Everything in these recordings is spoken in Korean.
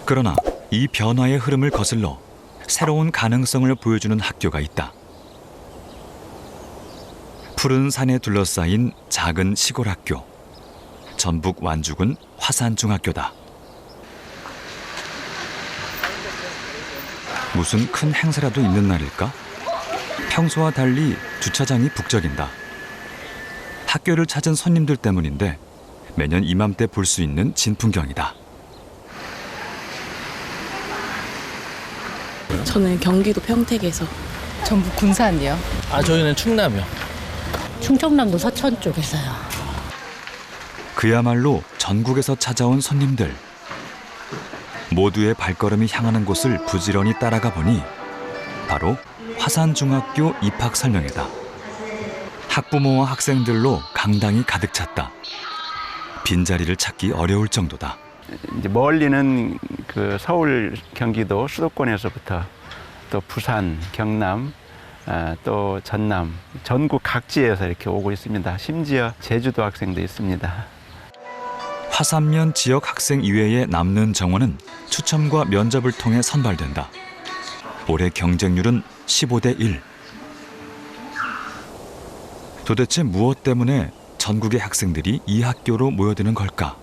그러나 이 변화의 흐름을 거슬러 새로운 가능성을 보여주는 학교가 있다. 푸른 산에 둘러싸인 작은 시골 학교. 전북 완주군 화산중학교다. 무슨 큰 행사라도 있는 날일까? 평소와 달리 주차장이 북적인다. 학교를 찾은 손님들 때문인데 매년 이맘때 볼 수 있는 진풍경이다. 저는 경기도 평택에서. 전북 군산이요. 저희는 충남이요. 충청남도 서천 쪽에서요. 그야말로 전국에서 찾아온 손님들. 모두의 발걸음이 향하는 곳을 부지런히 따라가 보니 바로 화산중학교 입학 설명회다. 학부모와 학생들로 강당이 가득 찼다. 빈자리를 찾기 어려울 정도다. 이제 멀리는 그 서울, 경기도 수도권에서부터 또 부산, 경남, 또 전남, 전국 각지에서 이렇게 오고 있습니다. 심지어 제주도 학생도 있습니다. 화산면 지역 학생 이외에 남는 정원은 추첨과 면접을 통해 선발된다. 올해 경쟁률은 15대 1. 도대체 무엇 때문에 전국의 학생들이 이 학교로 모여드는 걸까?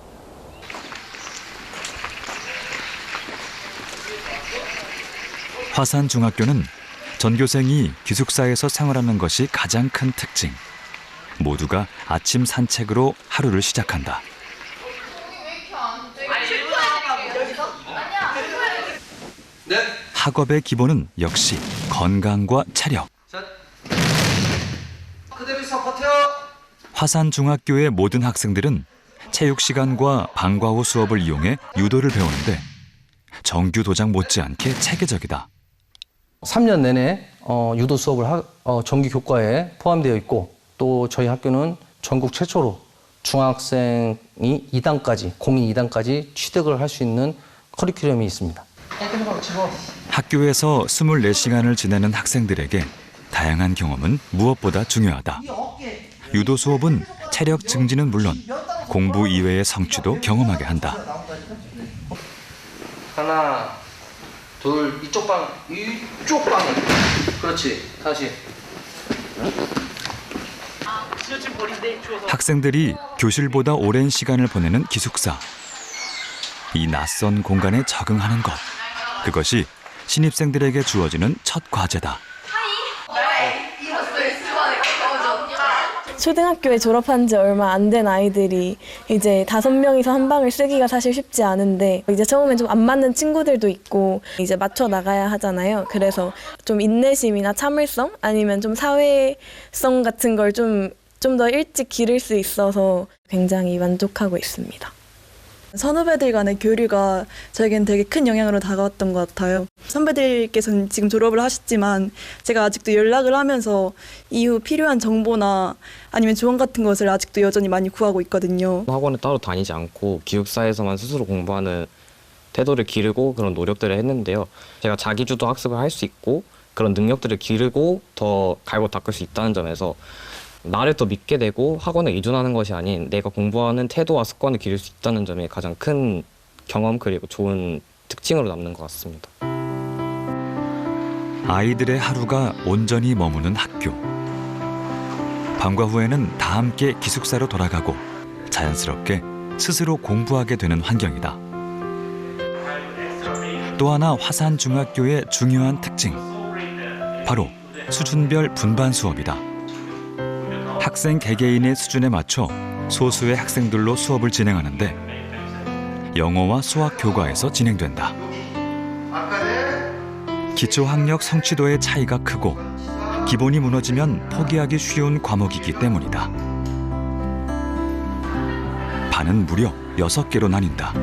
화산중학교는 전교생이 기숙사에서 생활하는 것이 가장 큰 특징. 모두가 아침 산책으로 하루를 시작한다. 학업의 기본은 역시 건강과 체력. 화산중학교의 모든 학생들은 체육 시간과 방과 후 수업을 이용해 유도를 배우는데 정규 도장 못지않게 체계적이다. 3년 내내 유도 수업을 정기 교과에 포함되어 있고 또 저희 학교는 전국 최초로 중학생이 2단까지, 공인 2단까지 취득을 할 수 있는 커리큘럼이 있습니다. 학교에서 24시간을 지내는 학생들에게 다양한 경험은 무엇보다 중요하다. 유도 수업은 체력 증진은 물론 공부 이외의 성취도 경험하게 한다. 하나, 둘, 이쪽 방. 그렇지, 다시. 학생들이 교실보다 오랜 시간을 보내는 기숙사. 이 낯선 공간에 적응하는 것. 그것이 신입생들에게 주어지는 첫 과제다. 초등학교에 졸업한 지 얼마 안 된 아이들이 이제 5명이서 한 방을 쓰기가 사실 쉽지 않은데 이제 처음엔 좀 안 맞는 친구들도 있고 이제 맞춰 나가야 하잖아요. 그래서 좀 인내심이나 참을성 아니면 좀 사회성 같은 걸 좀 더 일찍 기를 수 있어서 굉장히 만족하고 있습니다. 선후배들 간의 교류가 저에겐 되게 큰 영향으로 다가왔던 것 같아요. 선배들께서는 지금 졸업을 하셨지만 제가 아직도 연락을 하면서 이후 필요한 정보나 아니면 조언 같은 것을 아직도 여전히 많이 구하고 있거든요. 학원에 따로 다니지 않고 기숙사에서만 스스로 공부하는 태도를 기르고 그런 노력들을 했는데요. 제가 자기주도 학습을 할 수 있고 그런 능력들을 기르고 더 갈고 닦을 수 있다는 점에서 나를 더 믿게 되고 학원에 의존하는 것이 아닌 내가 공부하는 태도와 습관을 기를 수 있다는 점이 가장 큰 경험 그리고 좋은 특징으로 남는 것 같습니다. 아이들의 하루가 온전히 머무는 학교. 방과 후에는 다 함께 기숙사로 돌아가고 자연스럽게 스스로 공부하게 되는 환경이다. 또 하나 화산중학교의 중요한 특징. 바로 수준별 분반 수업이다. 학생 개개인의 수준에 맞춰 소수의 학생들로 수업을 진행하는데 영어와 수학 교과에서 진행된다. 기초학력 성취도의 차이가 크고 기본이 무너지면 포기하기 쉬운 과목이기 때문이다. 반은 무려 6개로 나뉜다.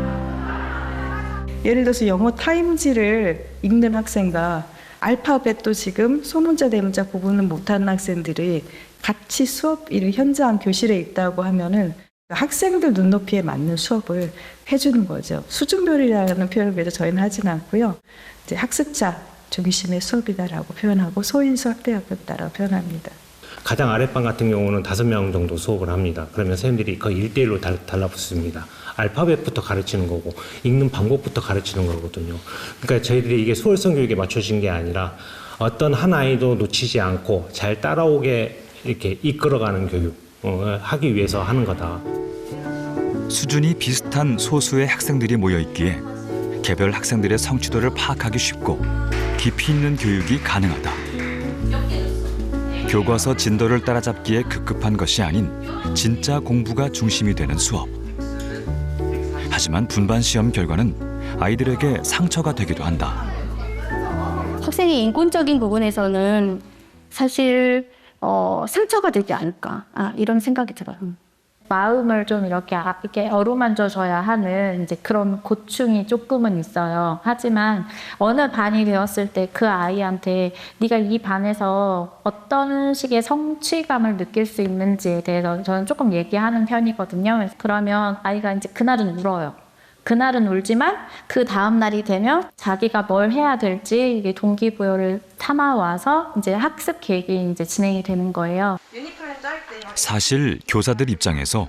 예를 들어서 영어 타임지를 읽는 학생과 알파벳도 지금 소문자 대문자 구분을 못하는 학생들이 같이 수업을 현장 교실에 있다고 하면은 학생들 눈높이에 맞는 수업을 해주는 거죠. 수준별이라는 표현을 그래서 저희는 하지는 않고요. 이제 학습자 중심의 수업이다라고 표현하고 소인수 학대학교다라고 표현합니다. 가장 아랫반 같은 경우는 5명 정도 수업을 합니다. 그러면 선생님들이 거의 1대1로 달라붙습니다. 알파벳부터 가르치는 거고 읽는 방법부터 가르치는 거거든요. 그러니까 저희들이 이게 소월성 교육에 맞춰진 게 아니라 어떤 한 아이도 놓치지 않고 잘 따라오게 이렇게 이끌어가는 교육을 하기 위해서 하는 거다. 수준이 비슷한 소수의 학생들이 모여 있기에 개별 학생들의 성취도를 파악하기 쉽고 깊이 있는 교육이 가능하다. 교과서 진도를 따라잡기에 급급한 것이 아닌 진짜 공부가 중심이 되는 수업. 하지만 분반 시험 결과는 아이들에게 상처가 되기도 한다. 학생의 인권적인 부분에서는 사실 상처가 되지 않을까 이런 생각이 들어요. 마음을 좀 이렇게 어루만져줘야 하는 이제 그런 고충이 조금은 있어요. 하지만 어느 반이 되었을 때 그 아이한테 네가 이 반에서 어떤 식의 성취감을 느낄 수 있는지에 대해서 저는 조금 얘기하는 편이거든요. 그러면 아이가 이제 그날은 울어요. 그날은 울지만 그 다음 날이 되면 자기가 뭘 해야 될지 이게 동기부여를 삼아와서 이제 학습 계획이 이제 진행이 되는 거예요. 사실 교사들 입장에서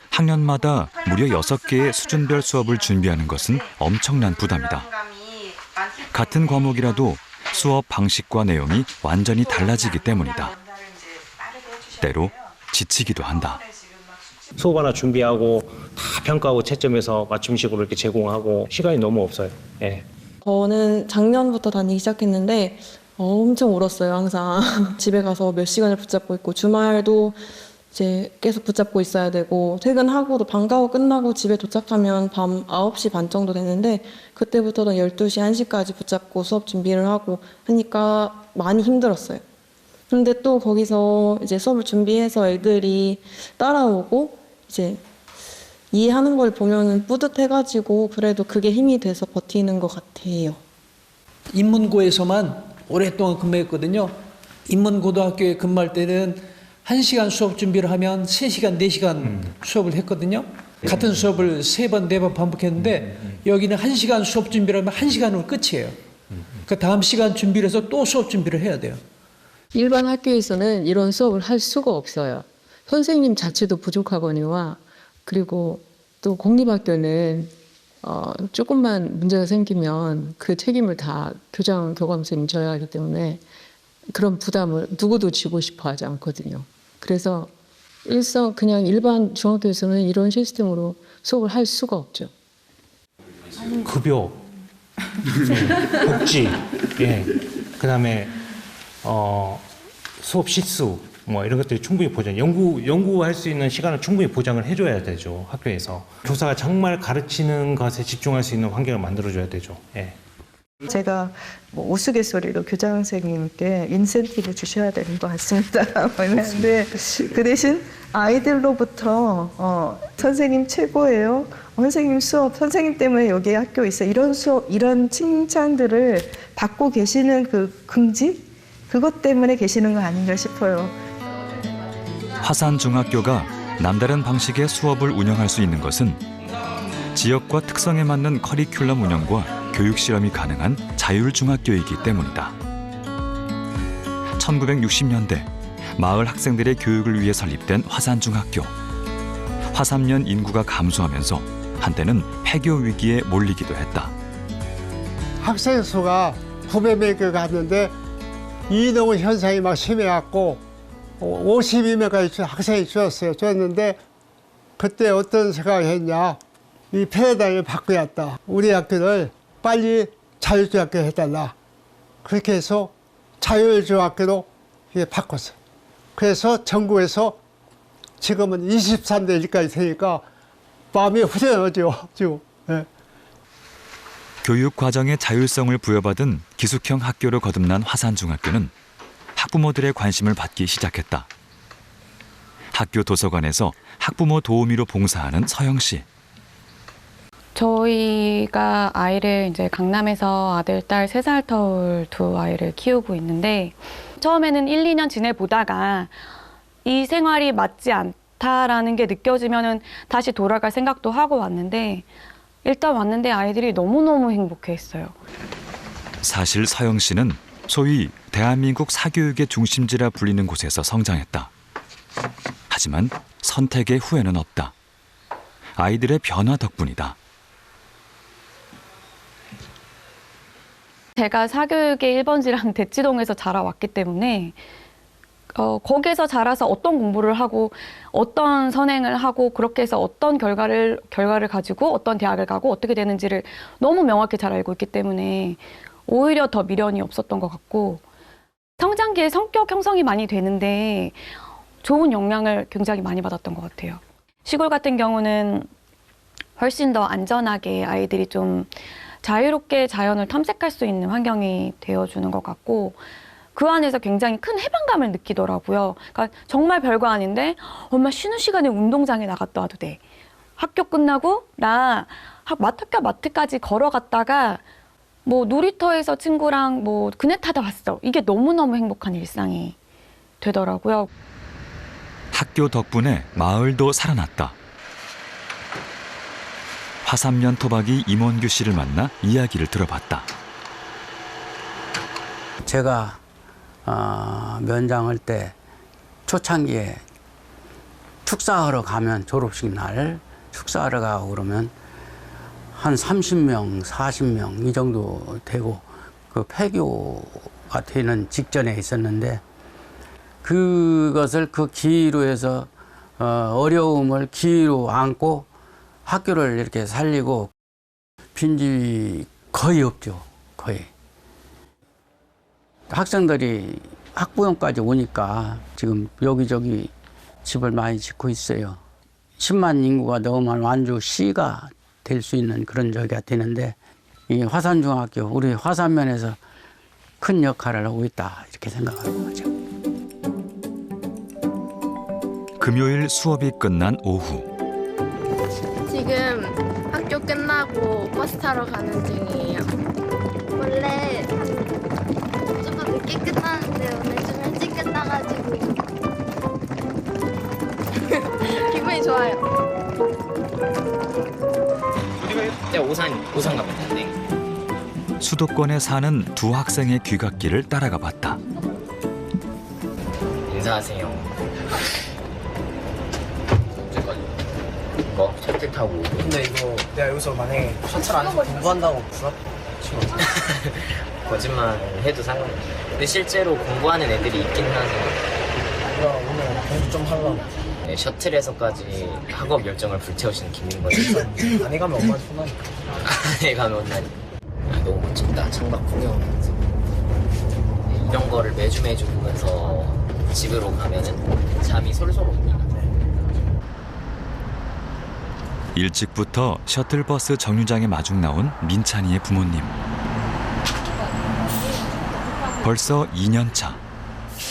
학년마다 무려 6개의 수준별 수업을 준비하는 것은 엄청난 부담이다. 같은 과목이라도 수업 방식과 내용이 완전히 달라지기 때문이다. 때로 지치기도 한다. 수업 하나 준비하고 다 평가하고 채점해서 맞춤식으로 이렇게 제공하고 시간이 너무 없어요. 예. 저는 작년부터 다니기 시작했는데 엄청 울었어요. 항상 집에 가서 몇 시간을 붙잡고 있고 주말도 이제 계속 붙잡고 있어야 되고 퇴근하고도 방과후 끝나고 집에 도착하면 밤 9시 반 정도 됐는데 그때부터는 12시, 1시까지 붙잡고 수업 준비를 하고 하니까 많이 힘들었어요. 근데 또 거기서 이제 수업을 준비해서 애들이 따라오고 이제 이해하는 걸 보면은 뿌듯해가지고 그래도 그게 힘이 돼서 버티는 것 같아요. 인문고에서만 오랫동안 근무했거든요. 인문고등학교에 근무할 때는 1시간 수업 준비를 하면 3시간, 4시간 수업을 했거든요. 같은 수업을 3번, 4번 반복했는데 여기는 1시간 수업 준비를 하면 1시간으로 끝이에요. 그 다음 시간 준비를 해서 또 수업 준비를 해야 돼요. 일반 학교에서는 이런 수업을 할 수가 없어요. 선생님 자체도 부족하거니와 그리고 또 공립학교는 조금만 문제가 생기면 그 책임을 다 교장, 교감선생님이 져야 하기 때문에 그런 부담을 누구도 지고 싶어 하지 않거든요. 그래서 그냥 일반 중학교에서는 이런 시스템으로 수업을 할 수가 없죠. 급여, 복지, 그다음에 수업 실수 뭐 이런 것들이 충분히 보장, 연구할 수 있는 시간을 충분히 보장을 해줘야 되죠. 학교에서 교사가 정말 가르치는 것에 집중할 수 있는 환경을 만들어줘야 되죠. 제가 뭐 우스갯소리로 교장 선생님께 인센티브 주셔야 되는 것 같습니다. 했는데 그 대신 아이들로부터 선생님 최고예요. 선생님 수업, 선생님 때문에 여기 학교 있어. 이런 수업, 이런 칭찬들을 받고 계시는 그 긍지? 그것 때문에 계시는 거 아닌가 싶어요. 화산중학교가 남다른 방식의 수업을 운영할 수 있는 것은 지역과 특성에 맞는 커리큘럼 운영과 교육 실험이 가능한 자율중학교이기 때문이다. 1960년대 마을 학생들의 교육을 위해 설립된 화산중학교. 화산면 인구가 감소하면서 한때는 폐교 위기에 몰리기도 했다. 학생 수가 900명이 갔는데 이동 현상이 막 심해갖고 52명까지 학생이 줄었는데 그때 어떤 생각을 했냐. 이 패러다임을 바꿔야겠다. 우리 학교를 빨리 자율중학교 해달라. 그렇게 해서 자율중학교로 바꿨어요. 그래서 전국에서 지금은 23대 1까지 되니까 마음이 후련하죠. 지금. 교육 과정의 자율성을 부여받은 기숙형 학교로 거듭난 화산중학교는 학부모들의 관심을 받기 시작했다. 학교 도서관에서 학부모 도우미로 봉사하는 서영 씨. 저희가 아이를 이제 강남에서 아들, 딸 3살 터울 두 아이를 키우고 있는데 처음에는 1, 2년 지내보다가 이 생활이 맞지 않다라는 게 느껴지면은 다시 돌아갈 생각도 하고 왔는데 일단 왔는데 아이들이 너무너무 행복해했어요. 사실 서영 씨는 소위 대한민국 사교육의 중심지라 불리는 곳에서 성장했다. 하지만 선택의 후회는 없다. 아이들의 변화 덕분이다. 제가 사교육의 1번지랑 대치동에서 자라왔기 때문에 거기에서 자라서 어떤 공부를 하고 어떤 선행을 하고 그렇게 해서 어떤 결과를 가지고 어떤 대학을 가고 어떻게 되는지를 너무 명확히 잘 알고 있기 때문에 오히려 더 미련이 없었던 것 같고, 성장기에 성격 형성이 많이 되는데 좋은 영향을 굉장히 많이 받았던 것 같아요. 시골 같은 경우는 훨씬 더 안전하게 아이들이 좀 자유롭게 자연을 탐색할 수 있는 환경이 되어주는 것 같고, 그 안에서 굉장히 큰 해방감을 느끼더라고요. 그러니까 정말 별거 아닌데 엄마 쉬는 시간에 운동장에 나갔다 와도 돼. 학교 끝나고 나 학교 마트까지 걸어갔다가 뭐 놀이터에서 친구랑 뭐 그네 타다 왔어. 이게 너무너무 행복한 일상이 되더라고요. 학교 덕분에 마을도 살아났다. 화삼년 토박이 임원규 씨를 만나 이야기를 들어봤다. 제가 면장할 때 초창기에 축사하러 가면, 졸업식 날 축사하러 가고 그러면 한 30명, 40명 이 정도 되고, 그 폐교가 되는 직전에 있었는데, 그것을 그 기회로 해서 어려움을 기회로 안고 학교를 이렇게 살리고, 빈집이 거의 없죠. 거의. 학생들이 학부형까지 오니까 지금 여기저기 집을 많이 짓고 있어요. 10만 인구가 넘으면 완주시가 될 수 있는 그런 저기가 되는데, 이 화산중학교, 우리 화산면에서 큰 역할을 하고 있다, 이렇게 생각하는 거죠. 금요일 수업이 끝난 오후. 지금 학교 끝나고 버스 타러 가는 중이에요. 원래 조금 늦게 끝나는데 오늘 좀 일찍 끝나가지고 기분이 좋아요. 네, 오산 갑니다. 네. 수도권에 사는 두 학생의 귀갓길을 따라가 봤다. 인사하세요. 뭐 셔틀 타고. 근데 이거 내가 여기서 만약에 셔틀 안에서 공부한다고 부럽지? 거짓말 해도 상관없어. 근데 실제로 공부하는 애들이 있긴 하죠. 나 오늘 공부 좀 하려고. 네, 셔틀에서까지 학업 열정을 불태우시는 김민건 선수. 안에 가면 엄마한테 혼나니까. 안에 가면 혼나니까. 너무 멋진다. 창밖 구경하면서. 이런 거를 매주 보면서 집으로 가면은 잠이 솔솔 옵니다. 일찍부터 셔틀버스 정류장에 마중 나온 민찬이의 부모님. 벌써 2년 차.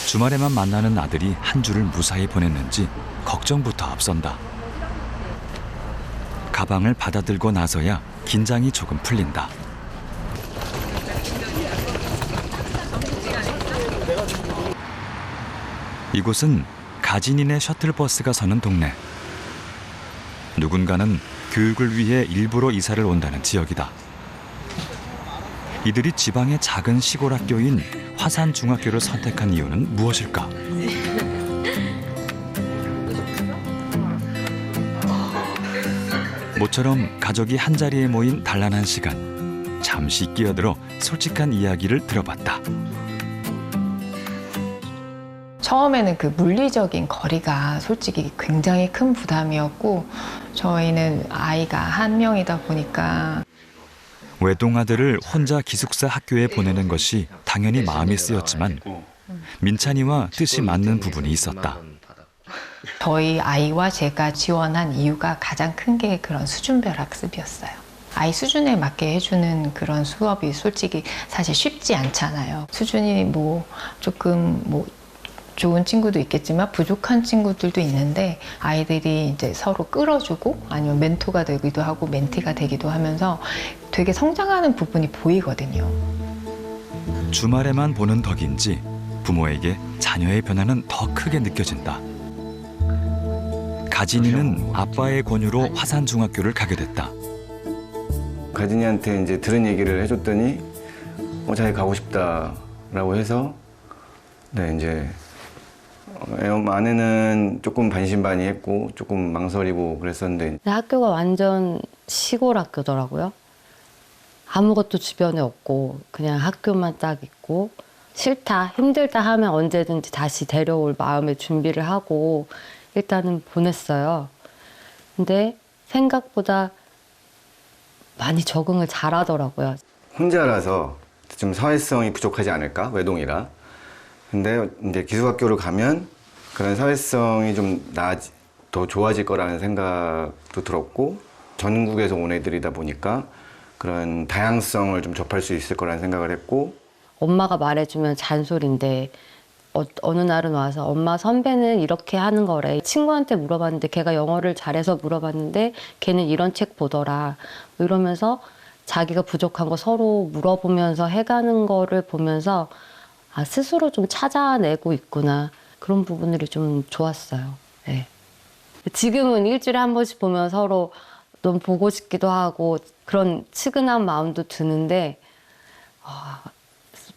주말에만 만나는 아들이 한 주를 무사히 보냈는지 걱정부터 앞선다. 가방을 받아들고 나서야 긴장이 조금 풀린다. 이곳은 가진인의 셔틀버스가 서는 동네. 누군가는 교육을 위해 일부러 이사를 온다는 지역이다. 이들이 지방의 작은 시골 학교인 화산중학교를 선택한 이유는 무엇일까? 모처럼 가족이 한자리에 모인 단란한 시간. 잠시 끼어들어 솔직한 이야기를 들어봤다. 처음에는 그 물리적인 거리가 솔직히 굉장히 큰 부담이었고, 저희는 아이가 한 명이다 보니까 외동아들을 혼자 기숙사 학교에 보내는 것이 당연히 마음이 쓰였지만 민찬이와 뜻이 맞는 부분이 있었다. 저희 아이와 제가 지원한 이유가 가장 큰 게 그런 수준별 학습이었어요. 아이 수준에 맞게 해주는 그런 수업이 솔직히 사실 쉽지 않잖아요. 수준이 조금 좋은 친구도 있겠지만 부족한 친구들도 있는데, 아이들이 이제 서로 끌어주고 아니면 멘토가 되기도 하고 멘티가 되기도 하면서 되게 성장하는 부분이 보이거든요. 주말에만 보는 덕인지 부모에게 자녀의 변화는 더 크게 느껴진다. 가진이는 아빠의 권유로 화산중학교를 가게 됐다. 가진이한테 이제 들은 얘기를 해줬더니 자기 가고 싶다라고 해서 네 이제 아내는 조금 반신반의했고 조금 망설이고 그랬었는데 근데 학교가 완전 시골 학교더라고요. 아무것도 주변에 없고 그냥 학교만 딱 있고 싫다, 힘들다 하면 언제든지 다시 데려올 마음의 준비를 하고 일단은 보냈어요. 근데 생각보다 많이 적응을 잘하더라고요. 혼자라서 좀 사회성이 부족하지 않을까? 외동이라. 근데 이제 기숙학교를 가면 그런 사회성이 좀 더 좋아질 거라는 생각도 들었고 전국에서 온 애들이다 보니까 그런 다양성을 좀 접할 수 있을 거라는 생각을 했고 엄마가 말해주면 잔소리인데 어느 날은 와서 엄마 선배는 이렇게 하는 거래. 친구한테 물어봤는데 걔가 영어를 잘해서 물어봤는데 걔는 이런 책 보더라. 뭐 이러면서 자기가 부족한 거 서로 물어보면서 해가는 거를 보면서 아, 스스로 좀 찾아내고 있구나. 그런 부분들이 좀 좋았어요. 네. 지금은 일주일에 한 번씩 보면 서로 너무 보고 싶기도 하고 그런 측은한 마음도 드는데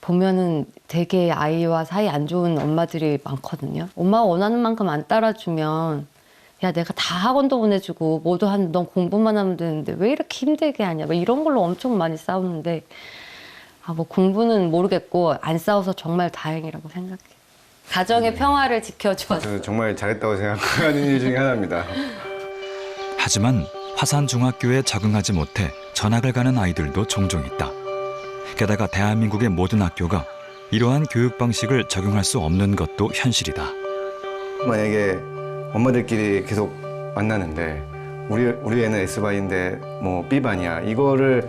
보면은 되게 아이와 사이 안 좋은 엄마들이 많거든요. 엄마가 원하는 만큼 안 따라주면 야 내가 다 학원도 보내주고 뭐도 넌 공부만 하면 되는데 왜 이렇게 힘들게 하냐 뭐 이런 걸로 엄청 많이 싸우는데 뭐 공부는 모르겠고 안 싸워서 정말 다행이라고 생각해요. 가정의 평화를 지켜주었어요. 정말 잘했다고 생각하는 일 중에 하나입니다. 하지만 화산중학교에 적응하지 못해 전학을 가는 아이들도 종종 있다. 게다가 대한민국의 모든 학교가 이러한 교육 방식을 적용할 수 없는 것도 현실이다. 만약에 엄마들끼리 계속 만나는데 우리 애는 S반인데 뭐 B반이야. 이거를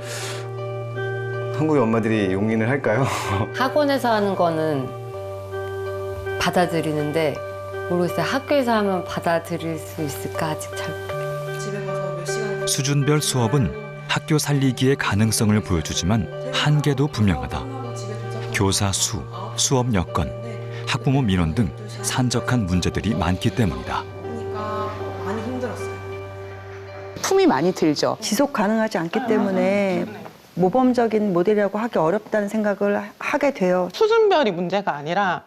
한국의 엄마들이 용인을 할까요? 학원에서 하는 거는 받아들이는데 모르겠어요. 학교에서 하면 받아들일 수 있을까 아직 잘 모르겠어요. 집에 가서 몇 시간 수준별 수업은 학교 살리기의 가능성을 보여주지만 한계도 분명하다. 교사 수, 수업 여건, 학부모 민원 등 산적한 문제들이 많기 때문이다. 많이 힘들었어요. 품이 많이 들죠. 지속 가능하지 않기 때문에 모범적인 모델이라고 하기 어렵다는 생각을 하게 돼요. 수준별이 문제가 아니라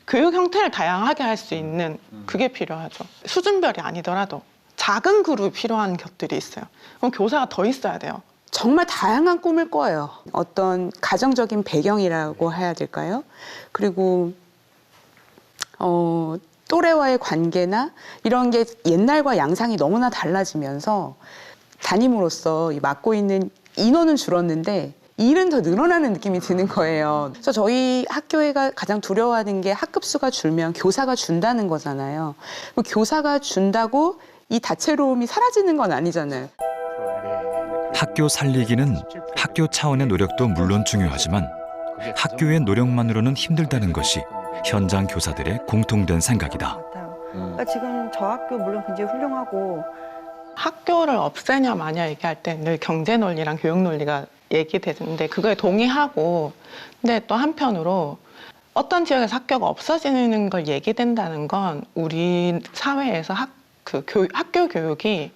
교육 형태를 다양하게 할 수 있는 그게 필요하죠. 수준별이 아니더라도 작은 그룹이 필요한 것들이 있어요. 그럼 교사가 더 있어야 돼요. 정말 다양한 꿈을 꿔요. 어떤 가정적인 배경이라고 해야 될까요? 그리고 또래와의 관계나 이런 게 옛날과 양상이 너무나 달라지면서 담임으로서 맡고 있는 인원은 줄었는데 일은 더 늘어나는 느낌이 드는 거예요. 그래서 저희 학교가 가장 두려워하는 게 학급 수가 줄면 교사가 준다는 거잖아요. 교사가 준다고 이 다채로움이 사라지는 건 아니잖아요. 학교 살리기는 학교 차원의 노력도 물론 중요하지만 학교의 노력만으로는 힘들다는 것이 현장 교사들의 공통된 생각이다. 그러니까 지금 저 학교 물론 굉장히 훌륭하고 학교를 없애냐 마냐 얘기할 때 늘 경제 논리랑 교육 논리가 얘기되는데 그거에 동의하고 근데 또 한편으로 어떤 지역에서 학교가 없어지는 걸 얘기된다는 건 우리 사회에서 학교 교육이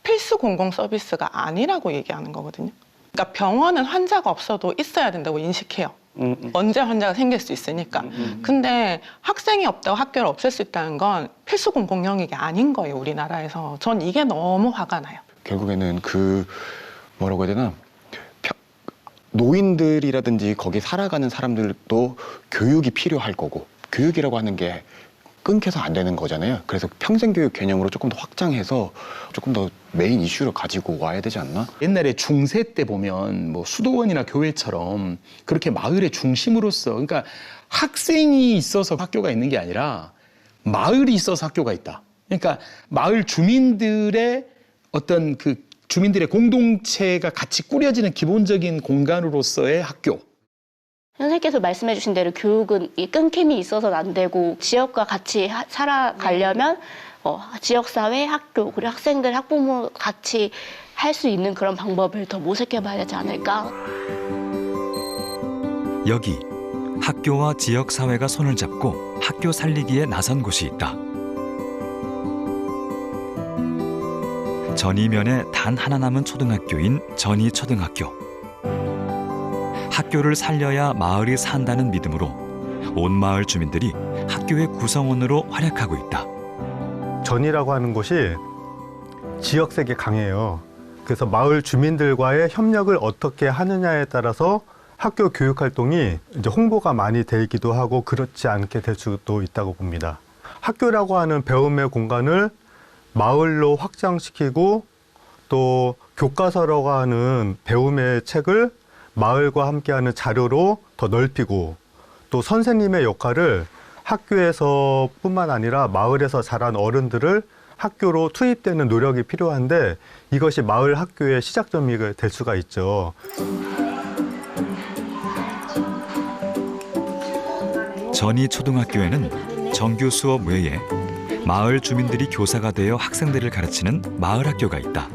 필수 공공 서비스가 아니라고 얘기하는 거거든요. 그러니까 병원은 환자가 없어도 있어야 된다고 인식해요. 언제 환자가 생길 수 있으니까. 근데 학생이 없다고 학교를 없앨 수 있다는 건 필수 공공 영역이 아닌 거예요, 우리나라에서. 전 이게 너무 화가 나요. 결국에는 뭐라고 해야 되나? 노인들이라든지 거기 살아가는 사람들도 교육이 필요할 거고 교육이라고 하는 게 끊겨서 안 되는 거잖아요. 그래서 평생교육 개념으로 조금 더 확장해서 조금 더 메인 이슈로 가지고 와야 되지 않나? 옛날에 중세 때 보면 뭐 수도원이나 교회처럼 그렇게 마을의 중심으로서 그러니까 학생이 있어서 학교가 있는 게 아니라 마을이 있어서 학교가 있다. 그러니까 마을 주민들의 어떤 주민들의 공동체가 같이 꾸려지는 기본적인 공간으로서의 학교. 선생님께서 말씀해 주신 대로 교육은 이 끊김이 있어서는 안 되고 지역과 같이 살아가려면 지역사회, 학교, 그리고 학생들, 학부모 같이 할 수 있는 그런 방법을 더 모색해 봐야 되지 않을까. 여기 학교와 지역사회가 손을 잡고 학교 살리기에 나선 곳이 있다. 전이면에 단 하나 남은 초등학교인 전이초등학교. 학교를 살려야 마을이 산다는 믿음으로 온 마을 주민들이 학교의 구성원으로 활약하고 있다. 전이라고 하는 곳이 지역색이 강해요. 그래서 마을 주민들과의 협력을 어떻게 하느냐에 따라서 학교 교육 활동이 이제 홍보가 많이 되기도 하고 그렇지 않게 될 수도 있다고 봅니다. 학교라고 하는 배움의 공간을 마을로 확장시키고 또 교과서라고 하는 배움의 책을 마을과 함께하는 자료로 더 넓히고 또 선생님의 역할을 학교에서 뿐만 아니라 마을에서 자란 어른들을 학교로 투입되는 노력이 필요한데 이것이 마을 학교의 시작점이 될 수가 있죠. 전이 초등학교에는 정규 수업 외에 마을 주민들이 교사가 되어 학생들을 가르치는 마을 학교가 있다.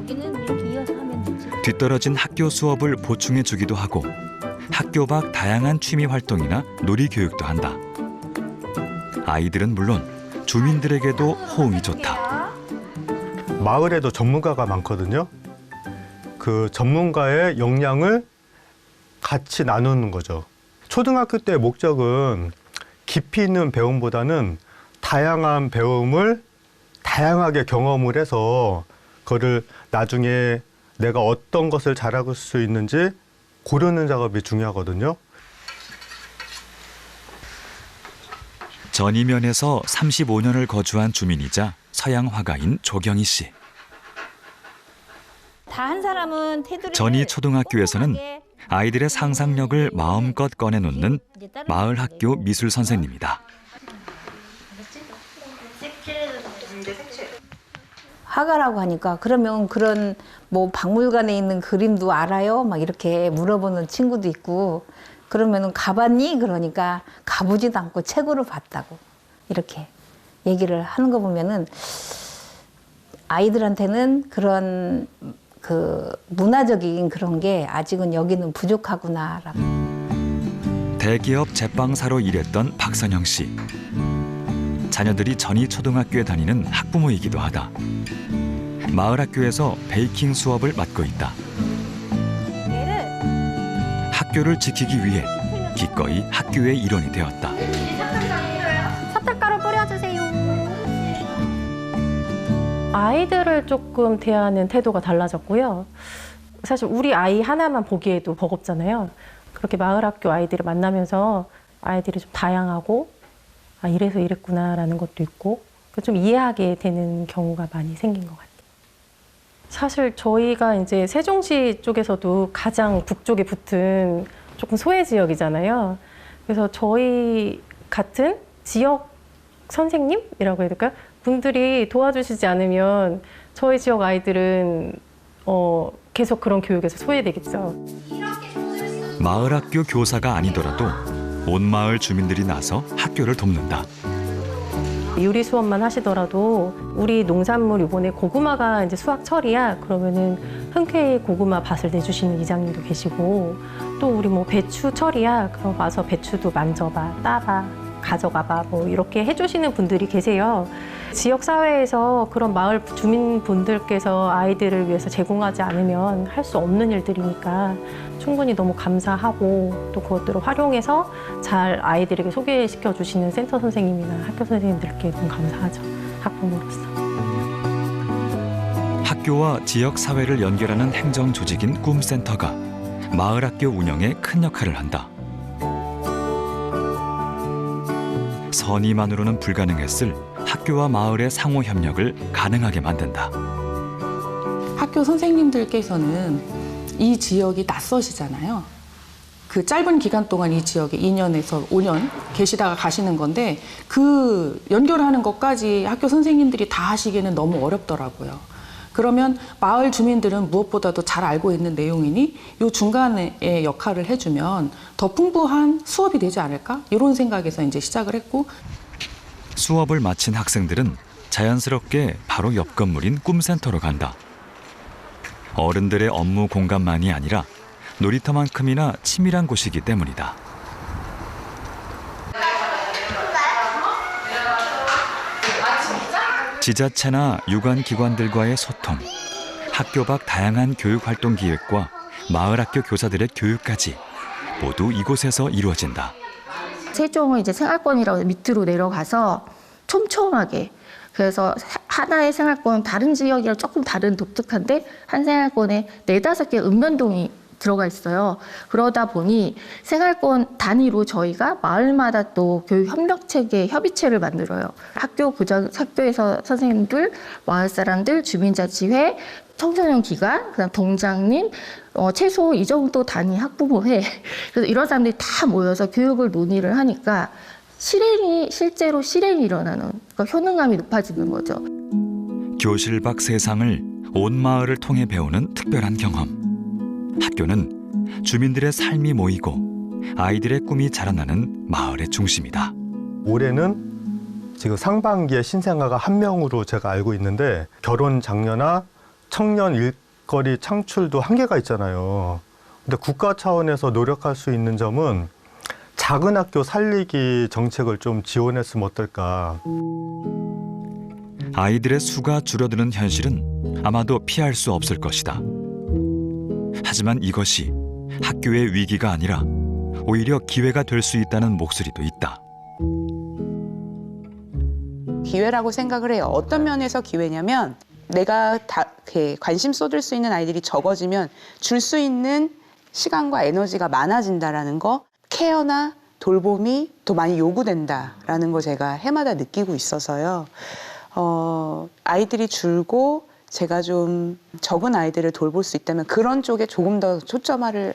뒤떨어진 학교 수업을 보충해 주기도 하고 학교 밖 다양한 취미 활동이나 놀이 교육도 한다. 아이들은 물론 주민들에게도 호응이 좋다. 마을에도 전문가가 많거든요. 그 전문가의 역량을 같이 나누는 거죠. 초등학교 때 목적은 깊이 있는 배움보다는 다양한 배움을 다양하게 경험을 해서 그거를 나중에 내가 어떤 것을 잘할 수 있는지 고르는 작업이 중요하거든요. 전이면에서 35년을 거주한 주민이자 서양 화가인 조경희 씨. 다 한 사람은 테두리 전이 초등학교에서는 아이들의 상상력을 마음껏 꺼내놓는 마을 학교 미술 선생님이다. 화가라고 하니까 그러면 그런 뭐 박물관에 있는 그림도 알아요? 막 이렇게 물어보는 친구도 있고 그러면은 가봤니? 그러니까 가보지도 않고 책으로 봤다고 이렇게 얘기를 하는 거 보면은 아이들한테는 그런 그 문화적인 그런 게 아직은 여기는 부족하구나라고. 대기업 제빵사로 일했던 박선영 씨. 자녀들이 전이 초등학교에 다니는 학부모이기도 하다. 마을 학교에서 베이킹 수업을 맡고 있다. 학교를 지키기 위해 기꺼이 학교의 일원이 되었다. 사탕가루 뿌려주세요. 아이들을 조금 대하는 태도가 달라졌고요. 사실 우리 아이 하나만 보기에도 버겁잖아요. 그렇게 마을 학교 아이들을 만나면서 아이들이 좀 다양하고 아, 이래서 이랬구나라는 것도 있고 좀 이해하게 되는 경우가 많이 생긴 것 같아요. 사실 저희가 이제 세종시 쪽에서도 가장 북쪽에 붙은 조금 소외 지역이잖아요. 그래서 저희 같은 지역 선생님이라고 해야 될까요? 분들이 도와주시지 않으면 저희 지역 아이들은 계속 그런 교육에서 소외되겠죠. 마을 학교 교사가 아니더라도 온 마을 주민들이 나서 학교를 돕는다. 요리 수업만 하시더라도 우리 농산물 이번에 고구마가 이제 수확철이야 그러면은 흔쾌히 고구마 밭을 내주시는 이장님도 계시고 또 우리 뭐 배추철이야 그럼 와서 배추도 만져봐 따봐 가져가봐 뭐 이렇게 해주시는 분들이 계세요. 지역 사회에서 그런 마을 주민분들께서 아이들을 위해서 제공하지 않으면 할 수 없는 일들이니까 충분히 너무 감사하고 또 그것들을 활용해서 잘 아이들에게 소개시켜 주시는 센터 선생님이나 학교 선생님들께 너무 감사하죠. 학부모로서. 학교와 지역 사회를 연결하는 행정 조직인 꿈센터가 마을 학교 운영에 큰 역할을 한다. 선의만으로는 불가능했을 학교와 마을의 상호 협력을 가능하게 만든다. 학교 선생님들께서는 이 지역이 낯서시잖아요. 그 짧은 기간 동안 이 지역에 2년에서 5년 계시다가 가시는 건데 그 연결하는 것까지 학교 선생님들이 다 하시기에는 너무 어렵더라고요. 그러면 마을 주민들은 무엇보다도 잘 알고 있는 내용이니 이 중간에 역할을 해주면 더 풍부한 수업이 되지 않을까? 이런 생각에서 이제 시작을 했고 수업을 마친 학생들은 자연스럽게 바로 옆 건물인 꿈센터로 간다. 어른들의 업무 공간만이 아니라 놀이터만큼이나 치밀한 곳이기 때문이다. 지자체나 유관기관들과의 소통, 학교 밖 다양한 교육활동 기획과 마을 학교 교사들의 교육까지 모두 이곳에서 이루어진다. 세종은 이제 생활권이라고 밑으로 내려가서 촘촘하게, 그래서 하나의 생활권은 다른 지역이랑 조금 다른 독특한데 한 생활권에 4-5개 은면동이 들어가 있어요. 그러다 보니 생활권 단위로 저희가 마을마다 또 교육협력체계, 협의체를 만들어요. 학교에서 선생님들, 마을 사람들, 주민자치회, 청소년 기관, 그다음 동장님, 최소 이 정도 단위 학부모회. 그래서 이런 사람들이 다 모여서 교육을 논의를 하니까 실제로 실행이 일어나는, 그러니까 효능감이 높아지는 거죠. 교실 밖 세상을 온 마을을 통해 배우는 특별한 경험. 학교는 주민들의 삶이 모이고 아이들의 꿈이 자라나는 마을의 중심이다. 올해는 지금 상반기에 신생아가 1명으로 제가 알고 있는데 결혼 장려나 청년 일거리 창출도 한계가 있잖아요. 근데 국가 차원에서 노력할 수 있는 점은 작은 학교 살리기 정책을 좀 지원했으면 어떨까. 아이들의 수가 줄어드는 현실은 아마도 피할 수 없을 것이다. 하지만 이것이 학교의 위기가 아니라 오히려 기회가 될 수 있다는 목소리도 있다. 기회라고 생각을 해요. 어떤 면에서 기회냐면 내가 관심 쏟을 수 있는 아이들이 적어지면 줄 수 있는 시간과 에너지가 많아진다라는 거, 케어나 돌봄이 더 많이 요구된다라는 거 제가 해마다 느끼고 있어서요. 아이들이 줄고 제가 좀 적은 아이들을 돌볼 수 있다면 그런 쪽에 조금 더 초점을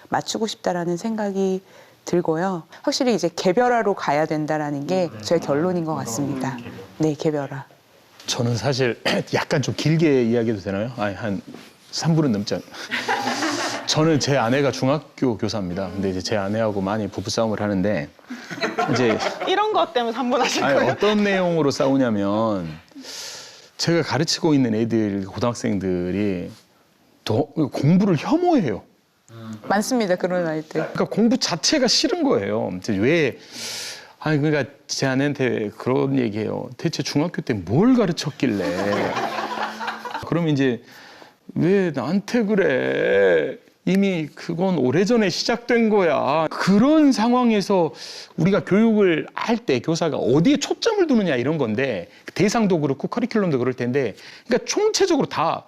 맞추고 싶다라는 생각이 들고요. 확실히 이제 개별화로 가야 된다라는 게 저의 결론인 것 같습니다. 네, 개별화. 저는 사실 약간 좀 길게 이야기해도 되나요? 아니, 한 3분은 넘지 않... 저는 제 아내가 중학교 교사입니다. 근데 이제 제 아내하고 많이 부부싸움을 하는데 이제 이런 것 때문에 3분 하실 거예요? 어떤 내용으로 싸우냐면 제가 가르치고 있는 애들, 고등학생들이 공부를 혐오해요. 많습니다, 그런 아이들. 그러니까 공부 자체가 싫은 거예요. 그러니까 제 아내한테 그런 얘기해요. 대체 중학교 때 뭘 가르쳤길래? 그러면 이제 왜 나한테 그래? 이미 그건 오래전에 시작된 거야. 그런 상황에서 우리가 교육을 할 때 교사가 어디에 초점을 두느냐 이런 건데 대상도 그렇고 커리큘럼도 그럴 텐데 그러니까 총체적으로 다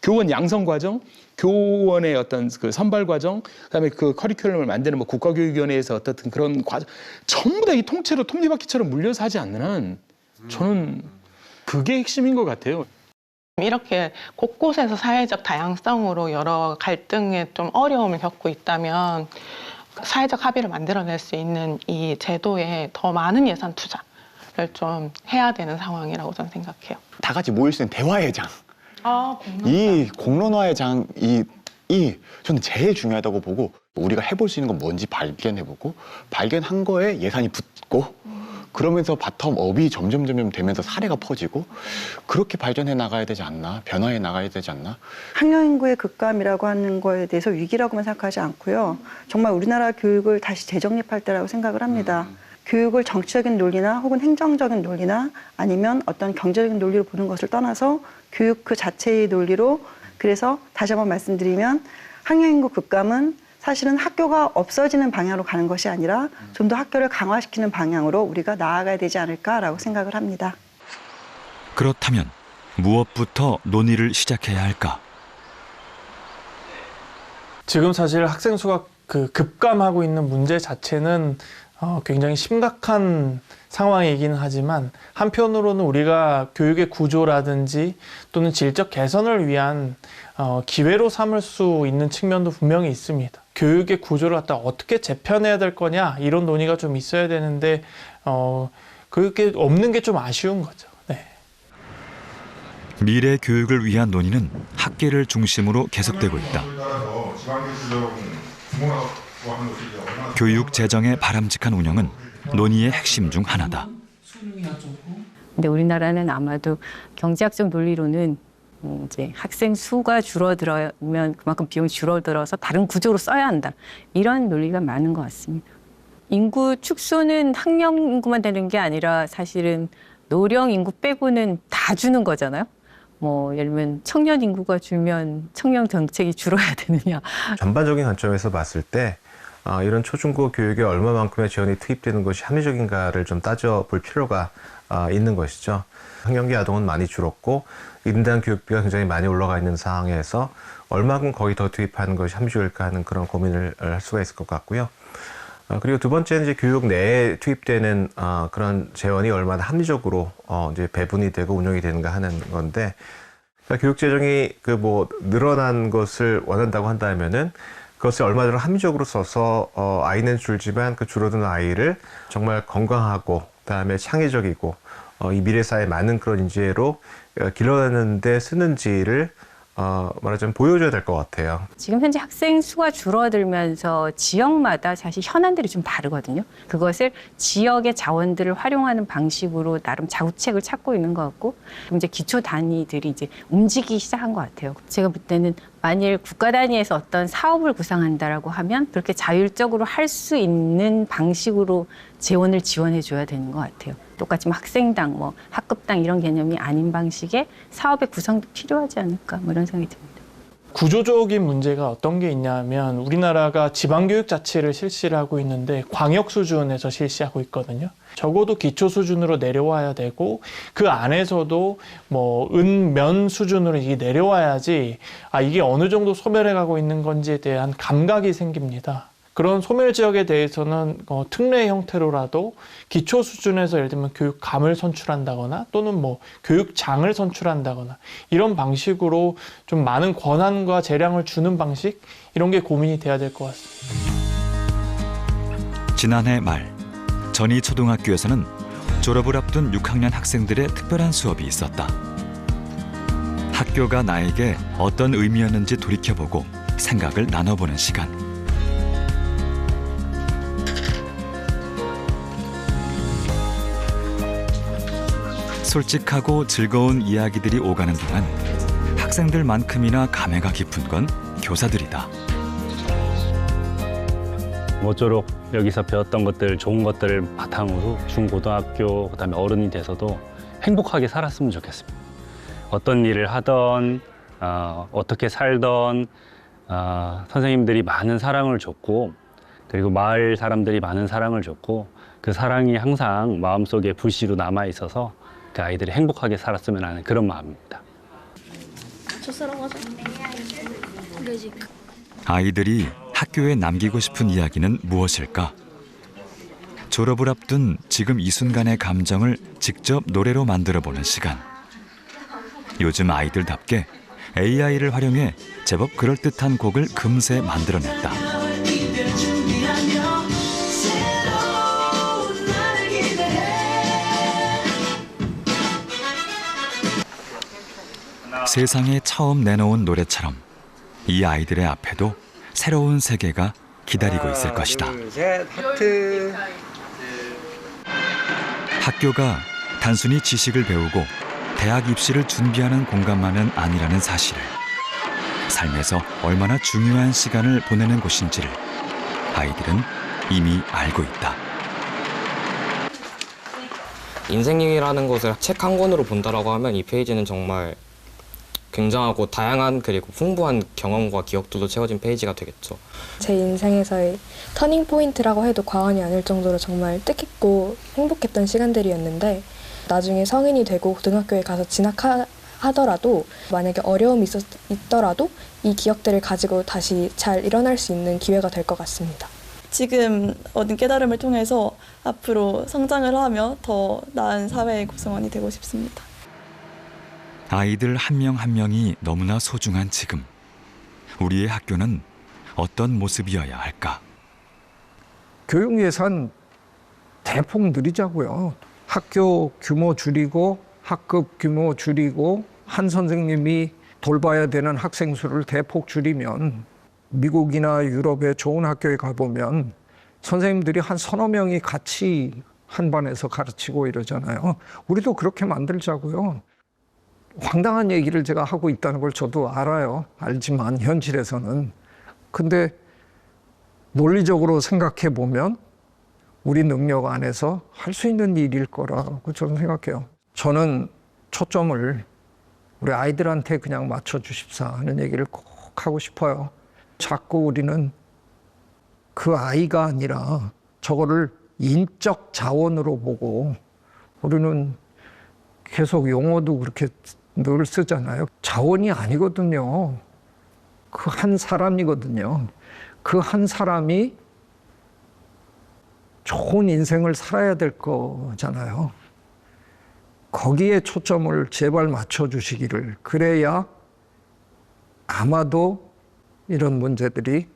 교원 양성 과정, 교원의 어떤 그 선발 과정, 그다음에 그 커리큘럼을 만드는 뭐 국가교육위원회에서 어떻든 그런 과정 전부 다 이 통째로 톱니바퀴처럼 물려서 하지 않는 한 저는 그게 핵심인 것 같아요. 이렇게 곳곳에서 사회적 다양성으로 여러 갈등에 좀 어려움을 겪고 있다면 사회적 합의를 만들어낼 수 있는 이 제도에 더 많은 예산 투자를 좀 해야 되는 상황이라고 저는 생각해요. 다 같이 모일 수 있는 대화의 장. 공론화. 이 공론화의 장이 저는 제일 중요하다고 보고 우리가 해볼 수 있는 건 뭔지 발견해보고 발견한 거에 예산이 붙고 그러면서 바텀업이 점점 되면서 사례가 퍼지고 그렇게 발전해 나가야 되지 않나, 변화해 나가야 되지 않나. 학령 인구의 급감이라고 하는 거에 대해서 위기라고만 생각하지 않고요. 정말 우리나라 교육을 다시 재정립할 때라고 생각을 합니다. 교육을 정치적인 논리나 혹은 행정적인 논리나 아니면 어떤 경제적인 논리로 보는 것을 떠나서 교육 그 자체의 논리로, 그래서 다시 한번 말씀드리면 학령 인구 급감은 사실은 학교가 없어지는 방향으로 가는 것이 아니라 좀 더 학교를 강화시키는 방향으로 우리가 나아가야 되지 않을까라고 생각을 합니다. 그렇다면 무엇부터 논의를 시작해야 할까? 지금 사실 학생 수가 급감하고 있는 문제 자체는 굉장히 심각한 상황이긴 하지만 한편으로는 우리가 교육의 구조라든지 또는 질적 개선을 위한 기회로 삼을 수 있는 측면도 분명히 있습니다. 교육의 구조를 갖다 어떻게 재편해야 될 거냐 이런 논의가 좀 있어야 되는데 그게 없는 게 좀 아쉬운 거죠. 네. 미래 교육을 위한 논의는 학계를 중심으로 계속되고 있다. 교육 재정의 바람직한 운영은 논의의 핵심 중 하나다. 근데 우리나라는 아마도 경제학적 논리로는 이제 학생 수가 줄어들면 그만큼 비용이 줄어들어서 다른 구조로 써야 한다. 이런 논리가 많은 것 같습니다. 인구 축소는 학령 인구만 되는 게 아니라 사실은 노령 인구 빼고는 다 주는 거잖아요. 뭐 예를 들면 청년 인구가 줄면 청년 정책이 줄어야 되느냐. 전반적인 관점에서 봤을 때 이런 초중고 교육에 얼마만큼의 지원이 투입되는 것이 합리적인가를 좀 따져볼 필요가 있는 것이죠. 학령기 아동은 많이 줄었고 인당 교육비가 굉장히 많이 올라가 있는 상황에서 얼마큼 거기 더 투입하는 것이 합리적일까 하는 그런 고민을 할 수가 있을 것 같고요. 그리고 두 번째는 이제 교육 내에 투입되는 그런 재원이 얼마나 합리적으로 이제 배분이 되고 운영이 되는가 하는 건데, 그러니까 교육 재정이 늘어난 것을 원한다고 한다면은 그것을 얼마나 합리적으로 써서 아이는 줄지만 그 줄어든 아이를 정말 건강하고 그다음에 창의적이고 이 미래 사회에 맞는 그런 인재로 길러내는 데 쓰는지를 말하자면 보여줘야 될 것 같아요. 지금 현재 학생 수가 줄어들면서 지역마다 사실 현안들이 좀 다르거든요. 그것을 지역의 자원들을 활용하는 방식으로 나름 자구책을 찾고 있는 것 같고, 이제 기초 단위들이 이제 움직이기 시작한 것 같아요. 제가 볼 때는 만일 국가 단위에서 어떤 사업을 구상한다라고 하면 그렇게 자율적으로 할 수 있는 방식으로 재원을 지원해 줘야 되는 것 같아요. 똑같이 학생당, 학급당 이런 개념이 아닌 방식의 사업의 구성도 필요하지 않을까 이런 생각이 듭니다. 구조적인 문제가 어떤 게 있냐면 우리나라가 지방교육 자치를 실시를 하고 있는데 광역 수준에서 실시하고 있거든요. 적어도 기초 수준으로 내려와야 되고 그 안에서도 면 수준으로 이게 내려와야지 이게 어느 정도 소멸해 가고 있는 건지에 대한 감각이 생깁니다. 그런 소멸 지역에 대해서는 특례 형태로라도 기초 수준에서 예를 들면 교육감을 선출한다거나 또는 교육장을 선출한다거나 이런 방식으로 좀 많은 권한과 재량을 주는 방식, 이런 게 고민이 돼야 될 것 같습니다. 지난해 말 전이 초등학교에서는 졸업을 앞둔 6학년 학생들의 특별한 수업이 있었다. 학교가 나에게 어떤 의미였는지 돌이켜보고 생각을 나눠보는 시간. 솔직하고 즐거운 이야기들이 오가는 동안 학생들만큼이나 감회가 깊은 건 교사들이다. 모쪼록 여기서 배웠던 것들, 좋은 것들을 바탕으로 중고등학교, 그다음에 어른이 돼서도 행복하게 살았으면 좋겠습니다. 어떤 일을 하던, 어떻게 살던 선생님들이 많은 사랑을 줬고, 그리고 마을 사람들이 많은 사랑을 줬고, 그 사랑이 항상 마음속에 불씨로 남아 있어서 그 아이들이 행복하게 살았으면 하는 그런 마음입니다. 아이들이 학교에 남기고 싶은 이야기는 무엇일까? 졸업을 앞둔 지금 이 순간의 감정을 직접 노래로 만들어보는 시간. 요즘 아이들답게 AI를 활용해 제법 그럴듯한 곡을 금세 만들어냈다. 세상에 처음 내놓은 노래처럼 이 아이들의 앞에도 새로운 세계가 기다리고 있을 것이다. 둘, 셋, 하트. 학교가 단순히 지식을 배우고 대학 입시를 준비하는 공간만은 아니라는 사실을, 삶에서 얼마나 중요한 시간을 보내는 곳인지를 아이들은 이미 알고 있다. 인생이라는 것을 책 한 권으로 본다라고 하면 이 페이지는 정말 굉장하고 다양한 그리고 풍부한 경험과 기억들로 채워진 페이지가 되겠죠. 제 인생에서의 터닝 포인트라고 해도 과언이 아닐 정도로 정말 뜻깊고 행복했던 시간들이었는데, 나중에 성인이 되고 고등학교에 가서 진학하더라도 만약에 어려움이 있더라도 이 기억들을 가지고 다시 잘 일어날 수 있는 기회가 될 것 같습니다. 지금 얻은 깨달음을 통해서 앞으로 성장을 하며 더 나은 사회의 구성원이 되고 싶습니다. 아이들 한 명 한 명이 너무나 소중한 지금, 우리의 학교는 어떤 모습이어야 할까? 교육 예산 대폭 늘리자고요. 학교 규모 줄이고 학급 규모 줄이고 한 선생님이 돌봐야 되는 학생 수를 대폭 줄이면, 미국이나 유럽의 좋은 학교에 가보면 선생님들이 한 서너 명이 같이 한 반에서 가르치고 이러잖아요. 우리도 그렇게 만들자고요. 황당한 얘기를 제가 하고 있다는 걸 저도 알지만 현실에서는. 근데 논리적으로 생각해 보면 우리 능력 안에서 할 수 있는 일일 거라고 저는 생각해요. 저는 초점을 우리 아이들한테 그냥 맞춰 주십사 하는 얘기를 꼭 하고 싶어요. 자꾸 우리는 그 아이가 아니라 저거를 인적 자원으로 보고, 우리는 계속 용어도 그렇게 늘 쓰잖아요. 자원이 아니거든요. 그 한 사람이거든요. 그 한 사람이 좋은 인생을 살아야 될 거잖아요. 거기에 초점을 제발 맞춰주시기를. 그래야 아마도 이런 문제들이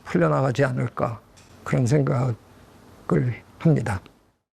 풀려나가지 않을까, 그런 생각을 합니다.